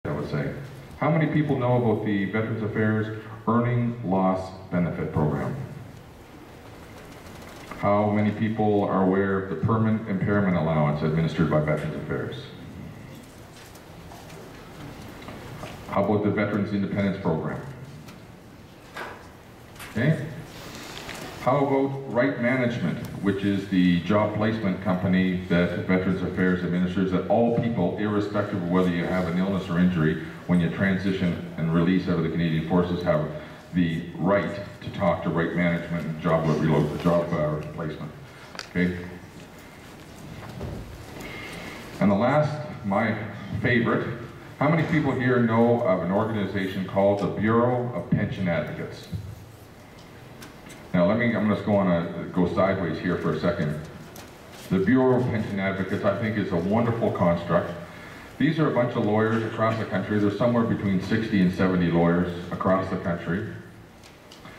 I would say. How many people know about the Veterans Affairs Earning Loss Benefit Program? How many people are aware of the Permanent Impairment Allowance administered by Veterans Affairs? How about the Veterans Independence Program? Okay. How about Right Management, which is the job placement company that Veterans Affairs administers, that all people, irrespective of whether you have an illness or injury, when you transition and release out of the Canadian Forces, have the right to talk to Right Management and job placement. Okay. And the last, my favorite, how many people here know of an organization called the Bureau of Pension Advocates? Now I'm just going to go sideways here for a second. The Bureau of Pension Advocates, I think, is a wonderful construct. These are a bunch of lawyers across the country. There's somewhere between 60 and 70 lawyers across the country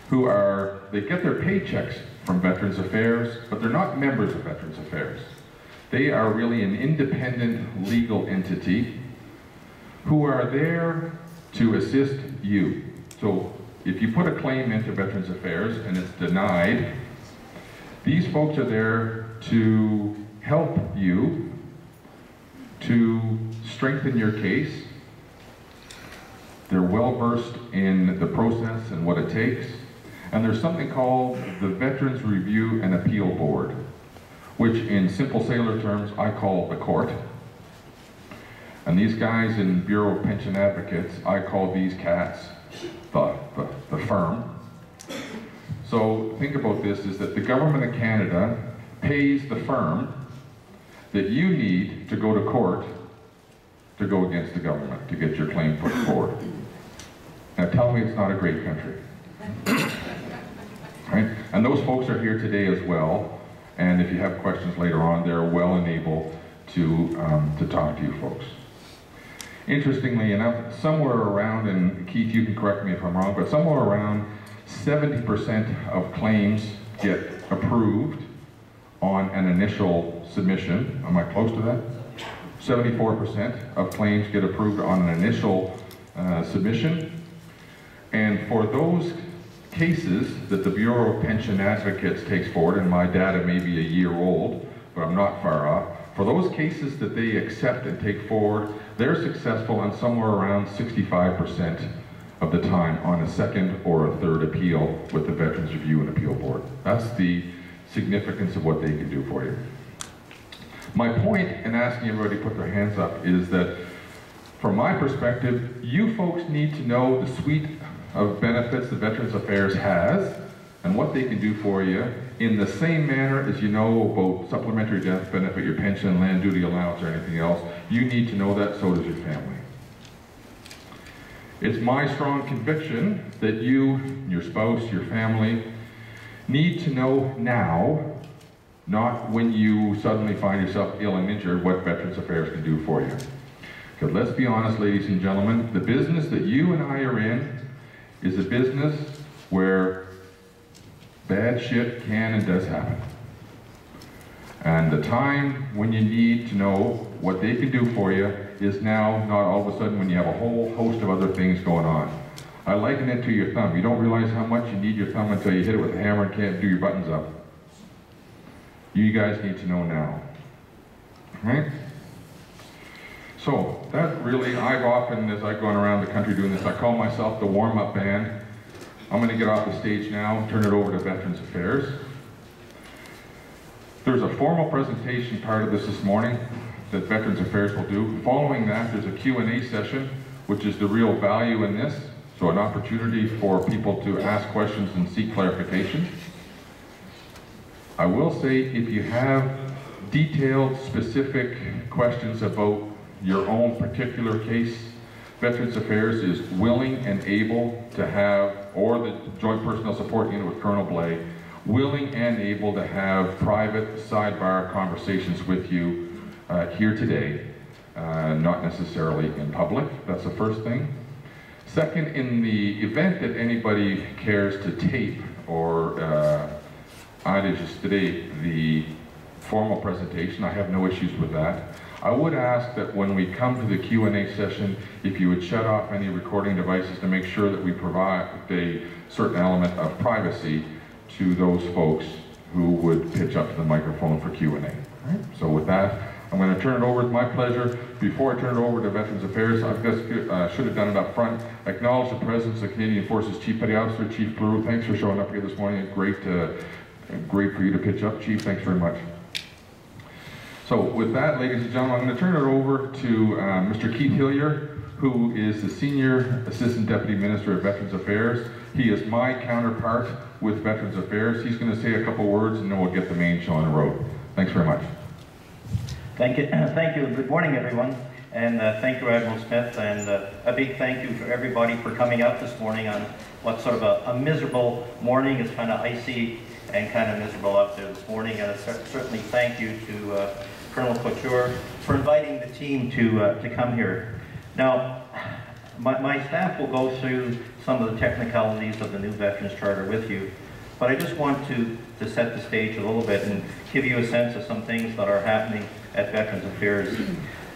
who they get their paychecks from Veterans Affairs, but they're not members of Veterans Affairs. They are really an independent legal entity who are there to assist you. So if you put a claim into Veterans Affairs and it's denied, these folks are there to help you to strengthen your case. They're well versed in the process and what it takes. And there's something called the Veterans Review and Appeal Board, which in simple sailor terms I call the court. And these guys in Bureau of Pension Advocates, I call these cats the firm. So think about this, is that the government of Canada pays the firm that you need to go to court to go against the government, to get your claim put forward. Now tell me it's not a great country. Right? And those folks are here today as well, and if you have questions later on, they're well and able to talk to you folks. Interestingly enough, somewhere around, and Keith, you can correct me if I'm wrong, but somewhere around 70% of claims get approved on an initial submission. Am I close to that? 74% of claims get approved on an initial submission. And for those cases that the Bureau of Pension Advocates takes forward, and my data may be a year old, but I'm not far off, for those cases that they accept and take forward, they're successful on somewhere around 65% of the time on a second or a third appeal with the Veterans Review and Appeal Board. That's the significance of what they can do for you. My point in asking everybody to put their hands up is that, from my perspective, you folks need to know the suite of benefits that Veterans Affairs has and what they can do for you in the same manner as you know about supplementary death benefit, your pension, land duty allowance, or anything else. You need to know that, so does your family. It's my strong conviction that you, your spouse, your family, need to know now, not when you suddenly find yourself ill and injured, what Veterans Affairs can do for you. Because let's be honest, ladies and gentlemen, the business that you and I are in is a business where bad shit can and does happen. And the time when you need to know what they can do for you is now, not all of a sudden when you have a whole host of other things going on. I liken it to your thumb. You don't realize how much you need your thumb until you hit it with a hammer and can't do your buttons up. You guys need to know now. Right? So that really, I've often, as I've gone around the country doing this, I call myself the warm-up band. I'm going to get off the stage now and turn it over to Veterans Affairs. There's a formal presentation part of this morning that Veterans Affairs will do. Following that, there's a Q&A session, which is the real value in this. So an opportunity for people to ask questions and seek clarification. I will say, if you have detailed, specific questions about your own particular case, Veterans Affairs is willing and able to have, or the Joint Personnel Support Unit with Colonel Blay, willing and able to have private sidebar conversations with you here today, not necessarily in public. That's the first thing. Second, in the event that anybody cares to tape or just today the formal presentation, I have no issues with that. I would ask that when we come to the Q&A session, if you would shut off any recording devices to make sure that we provide a certain element of privacy to those folks who would pitch up to the microphone for Q&A. Right. So with that, I'm going to turn it over. It's my pleasure. Before I turn it over to Veterans Affairs, I guess should have done it up front. Acknowledge the presence of Canadian Forces Chief Petty Officer, Chief Pleru. Thanks for showing up here this morning. Great for you to pitch up, Chief. Thanks very much. So with that, ladies and gentlemen, I'm going to turn it over to Mr. Keith Hillier, who is the Senior Assistant Deputy Minister of Veterans Affairs. He is my counterpart with Veterans Affairs. He's going to say a couple words and then we'll get the main show on the road. Thanks very much. Thank you. Good morning, everyone. And thank you, Admiral Smith. And a big thank you to everybody for coming out this morning on what's sort of a miserable morning. It's kind of icy and kind of miserable out there this morning. And certainly thank you to Colonel Couture for inviting the team to come here. Now, my staff will go through some of the technicalities of the new Veterans Charter with you, but I just want to set the stage a little bit and give you a sense of some things that are happening at Veterans Affairs.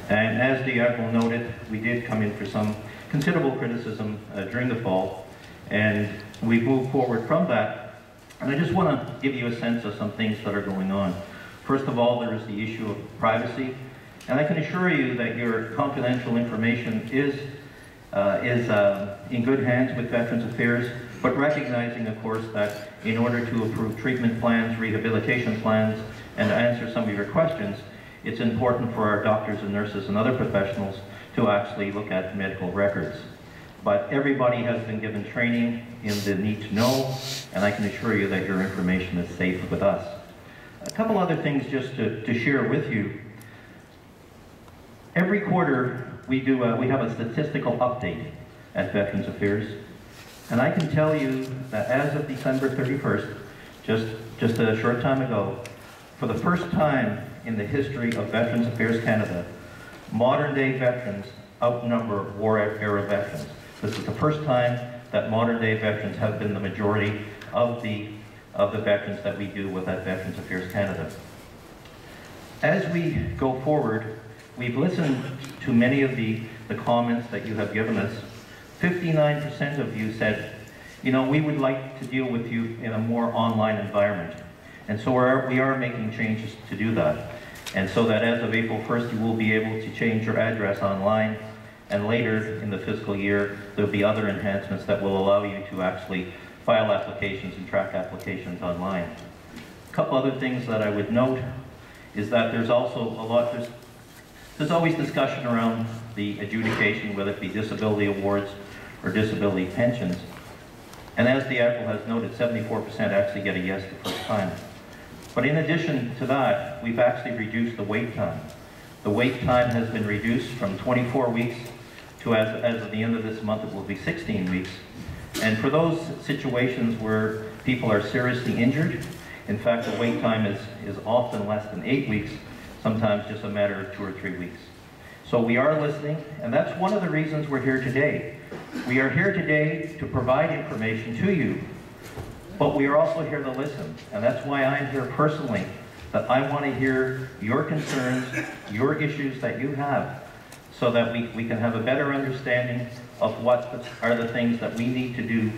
And as the Admiral noted, we did come in for some considerable criticism during the fall, and we've moved forward from that. And I just want to give you a sense of some things that are going on. First of all, there is the issue of privacy, and I can assure you that your confidential information is in good hands with Veterans Affairs, but recognizing, of course, that in order to approve treatment plans, rehabilitation plans, and to answer some of your questions, it's important for our doctors and nurses and other professionals to actually look at medical records. But everybody has been given training in the need to know, and I can assure you that your information is safe with us. A couple other things just to share with you. Every quarter we have a statistical update at Veterans Affairs, and I can tell you that as of December 31st, just a short time ago, for the first time in the history of Veterans Affairs Canada, modern-day veterans outnumber war-era veterans. This is the first time that modern-day veterans have been the majority of the veterans that we do with at Veterans Affairs Canada. As we go forward, we've listened to many of the comments that you have given us. 59% of you said, you know, we would like to deal with you in a more online environment. And so we are making changes to do that. And so that as of April 1st, you will be able to change your address online. And later in the fiscal year, there'll be other enhancements that will allow you to actually file applications and track applications online. A couple other things that I would note is that there's also there's always discussion around the adjudication, whether it be disability awards or disability pensions. And as the Admiral has noted, 74% actually get a yes the first time. But in addition to that, we've actually reduced the wait time. The wait time has been reduced from 24 weeks to, as of the end of this month, it will be 16 weeks. And for those situations where people are seriously injured, in fact, the wait time is often less than 8 weeks, sometimes just a matter of 2 or 3 weeks. So we are listening, and that's one of the reasons we're here today. We are here today to provide information to you, but we are also here to listen. And that's why I'm here personally, that I want to hear your concerns, your issues that you have, so that we can have a better understanding of what are the things that we need to do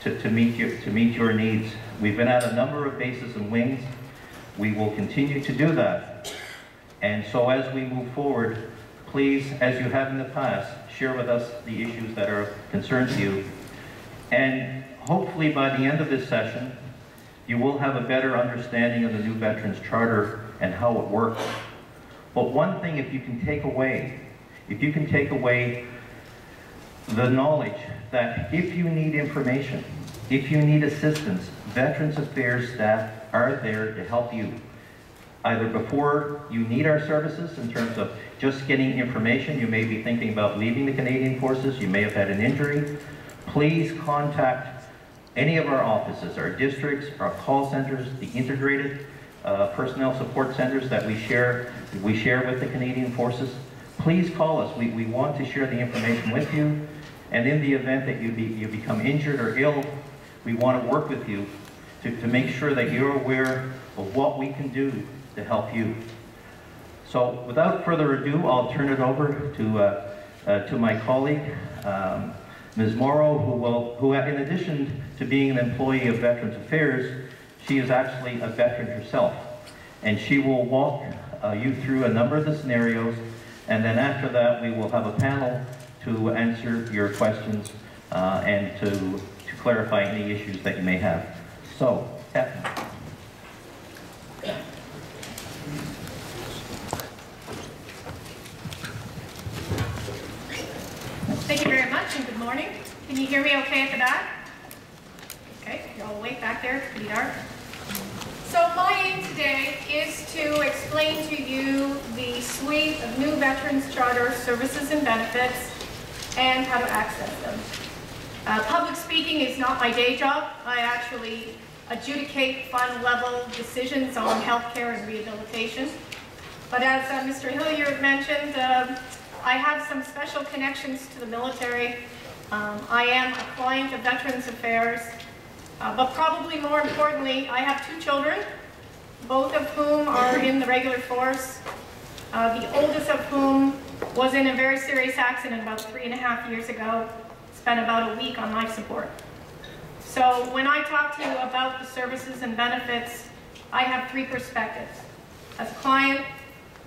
to meet your needs. We've been at a number of bases and wings. We will continue to do that. And so as we move forward, please, as you have in the past, share with us the issues that are concerns to you. And hopefully by the end of this session, you will have a better understanding of the new Veterans Charter and how it works. But one thing, if you can take away the knowledge that if you need information, if you need assistance, Veterans Affairs staff are there to help you. Either before you need our services in terms of just getting information, you may be thinking about leaving the Canadian Forces, you may have had an injury, please contact any of our offices, our districts, our call centers, the integrated personnel support centers that we share with the Canadian Forces. Please call us. We want to share the information with you, and in the event that you become injured or ill, we want to work with you to make sure that you're aware of what we can do to help you. So without further ado, I'll turn it over to my colleague, Ms. Morrow, who in addition to being an employee of Veterans Affairs, she is actually a veteran herself. And she will walk you through a number of the scenarios, and then after that we will have a panel to answer your questions and to clarify any issues that you may have. So, Captain. Thank you very much and good morning. Can you hear me okay at the back? Okay, you're all awake back there, it's pretty dark. So my aim today is to explain to you the suite of new Veterans Charter services and benefits and how to access them. Public speaking is not my day job. I actually adjudicate fund-level decisions on healthcare and rehabilitation. But as Mr. Hilliard mentioned, I have some special connections to the military. I am a client of Veterans Affairs, but probably more importantly, I have 2 children, both of whom are in the regular force, the oldest of whom was in a very serious accident about 3.5 years ago, spent about a week on life support. So when I talk to you about the services and benefits, I have 3 perspectives: as a client,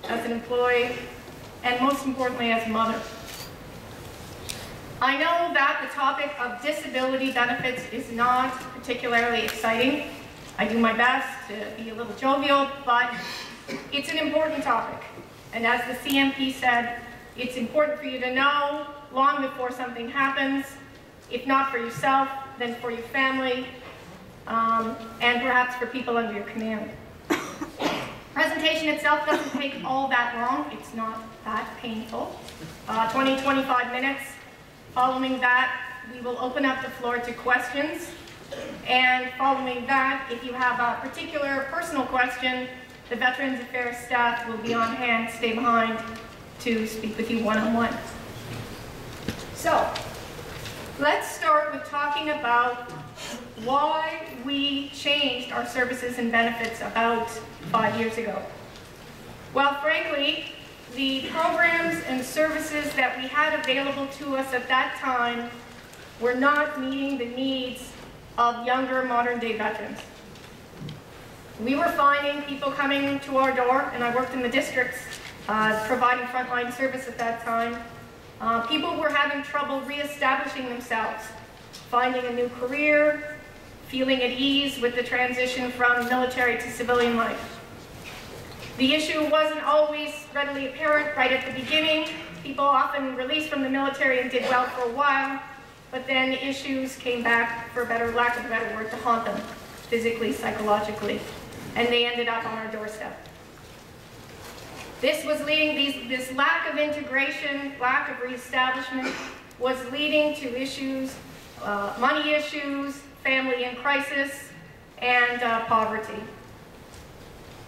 as an employee, and most importantly, as a mother. I know that the topic of disability benefits is not particularly exciting. I do my best to be a little jovial, but it's an important topic. And as the CMP said, it's important for you to know long before something happens, if not for yourself, then for your family, and perhaps for people under your command. Presentation itself doesn't take all that long. It's not that painful. 20-25 minutes. Following that, we will open up the floor to questions. And following that, if you have a particular personal question, the Veterans Affairs staff will be on hand, stay behind to speak with you one-on-one. So, let's start with talking about why we changed our services and benefits about 5 years ago. Well, frankly, the programs and services that we had available to us at that time were not meeting the needs of younger modern-day veterans. We were finding people coming to our door, and I worked in the districts providing frontline service at that time. People were having trouble reestablishing themselves, finding a new career, feeling at ease with the transition from military to civilian life. The issue wasn't always readily apparent right at the beginning. People often released from the military and did well for a while, but then issues came back, for lack of a better word, to haunt them, physically, psychologically, and they ended up on our doorstep. This was leading, this lack of integration, lack of reestablishment, was leading to issues, money issues, family in crisis, and poverty.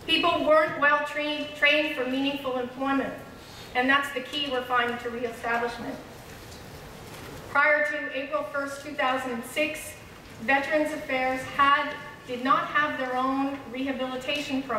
People weren't well trained for meaningful employment, and that's the key we're finding to reestablishment. Prior to April 1st, 2006, Veterans Affairs did not have their own rehabilitation program.